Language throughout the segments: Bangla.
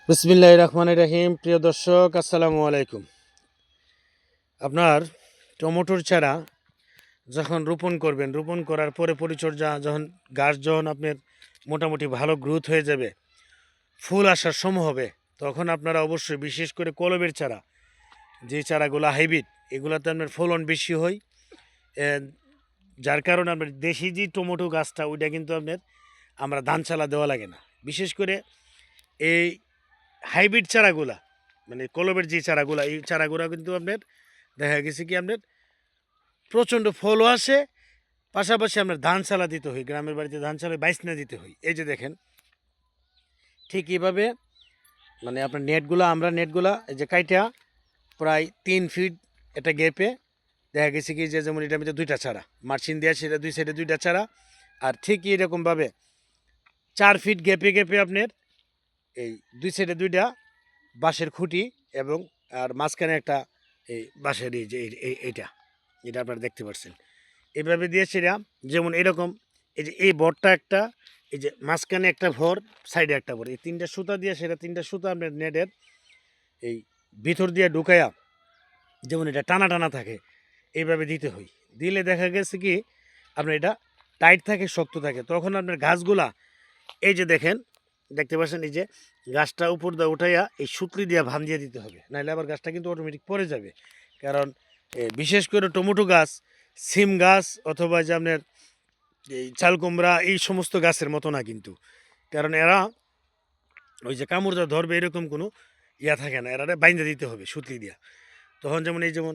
বিসমিল্লাহির রহমানির রহিম। প্রিয় দর্শক, আসসালামু আলাইকুম। আপনার টমেটোর চারা যখন রোপণ করবেন, রোপণ করার পরে পরিচর্যা যখন গাছ যখন আপনার মোটামুটি ভালো গ্রোথ হয়ে যাবে, ফুল আসার সময় হবে, তখন আপনারা অবশ্যই বিশেষ করে কলমের চারা, যে চারাগুলো হাইব্রিড, এগুলোতে আপনার ফলন বেশি হয়। এ, যার কারণে আপনার দেশি যে টমেটো গাছটা ওইটা কিন্তু আপনার আমরা ধান চালা দেওয়া লাগে না। বিশেষ করে এই হাইব্রিড চারাগুলা, মানে কলমের যে চারাগুলা, এই চারাগুলা কিন্তু আপনার দেখা গেছে কি আপনার প্রচণ্ড ফলও আসে, পাশাপাশি আপনার ধান চালা দিতে হয়, গ্রামের বাড়িতে ধান চালা বাইসনা দিতে হয়। এই যে দেখেন, ঠিক এইভাবে মানে আপনার নেটগুলা এই যে কাইটা প্রায় 3 ফিট একটা গ্যাপে দেখা গেছে কি যে যেমন এটার মধ্যে 2টা চারা মার্চিন দেওয়া, সেটা 2 সাইডে 2টা চারা, আর ঠিকই এরকমভাবে 4 ফিট গ্যাপে গ্যাপে আপনার এই 2 সাইডে 2টা বাঁশের খুঁটি, এবং আর মাঝখানে একটা এই বাঁশের এই যে এইটা যেটা আপনারা দেখতে পাচ্ছেন, এইভাবে দিয়েছে এরা। যেমন এরকম এই যে এই বরটা একটা, এই যে মাঝখানে একটা ভর, সাইডে একটা ভর, এই 3টা সুতা দিয়ে সেটা 3টা সুতা আপনার নেটের এই ভিতর দিয়ে ঢুকাইয়া যেমন এটা টানা টানা থাকে, এইভাবে দিতে হয়। দিলে দেখা গেছে কি আপনার এটা টাইট থাকে, শক্ত থাকে, তখন আপনার গাছগুলা এই যে দেখেন, দেখতে পাচ্ছেন এই যে গাছটা উপর দিয়ে উঠাইয়া এই সুতলি দিয়ে ভান দিয়ে দিতে হবে, নাহলে আবার গাছটা কিন্তু অটোমেটিক পড়ে যাবে। কারণ বিশেষ করে টমেটো গাছ, সিম গাছ, অথবা যে আপনার এই চাল কুমড়া, এই সমস্ত গাছের মতো না কিন্তু। কারণ এরা ওই যে কামড়টা ধরবে এরকম কোনো ইয়া থাকে না, এরা বাইন্দা দিতে হবে সুতলি দিয়া। তখন যেমন এই যেমন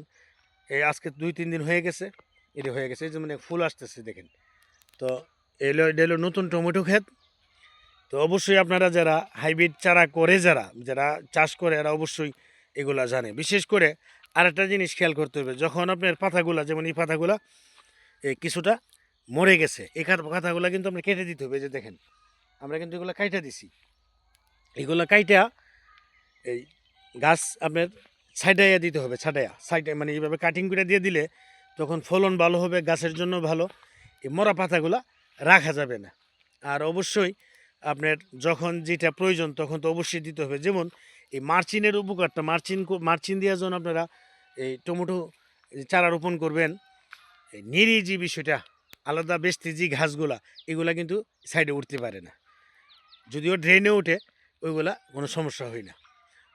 এই আজকে 2-3 দিন হয়ে গেছে, এটা হয়ে গেছে, এই যেমন ফুল আসতেছে দেখেন। তো এটা হলো নতুন টমেটো ক্ষেত। তো অবশ্যই আপনারা যারা হাইব্রিড চারা করে, যারা যারা চাষ করে, এরা অবশ্যই এগুলা জানে। বিশেষ করে আরেকটা জিনিস খেয়াল করতে হবে, যখন আপনার পাতাগুলা, যেমন এই পাতাগুলা এই কিছুটা মরে গেছে, এই পাতাগুলা কিন্তু আপনার কেটে দিতে হবে। এই যে দেখেন, আমরা কিন্তু এগুলো কাইটা দিছি, এগুলো কাইটা এই গাছ আপনার ছাইটাইয়া দিতে হবে, সাইডে মানে এইভাবে কাটিং করে দিয়ে দিলে তখন ফলন ভালো হবে, গাছের জন্য ভালো। এই মরা পাতাগুলা রাখা যাবে না। আর অবশ্যই আপনার যখন যেটা প্রয়োজন তখন তো অবশ্যই দিতে হবে। যেমন এই মার্চিনের উপকারটা, মার্চিন দিয়ে যখন আপনারা এই টমেটো চারা রোপণ করবেন, এই নিরি যে বিষয়টা আলাদা, বেস্তি যে ঘাসগুলা, এগুলা কিন্তু সাইডে উঠতে পারে না। যদিও ড্রেনে ওঠে, ওইগুলা কোনো সমস্যা হয় না।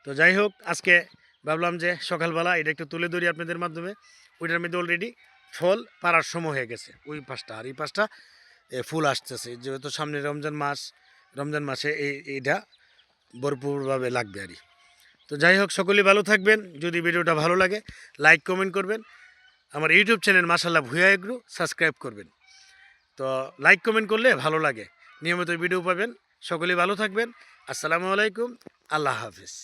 তো যাই হোক, আজকে ভাবলাম যে সকালবেলা এটা একটু তুলে ধরি আপনাদের মাধ্যমে। ওইটার মধ্যে অলরেডি ফল পাড়ার সময় হয়ে গেছে, ওই পাশটা আর এই পাশটা ফুল আসতেছে, যেহেতু সামনে রমজান মাস, রমজান মাসে এইটা ভরপুরভাবে লাগবে আর কি। তো যাই হোক, সকলেই ভালো থাকবেন। যদি ভিডিওটা ভালো লাগে লাইক কমেন্ট করবেন। আমার ইউটিউব চ্যানেল মাশাআল্লাহ ভুয়া এগ্রো সাবস্ক্রাইব করবেন। তো লাইক কমেন্ট করলে ভালো লাগে, নিয়মিত ভিডিও পাবেন। সকলেই ভালো থাকবেন। আসসালামু আলাইকুম, আল্লাহ হাফিজ।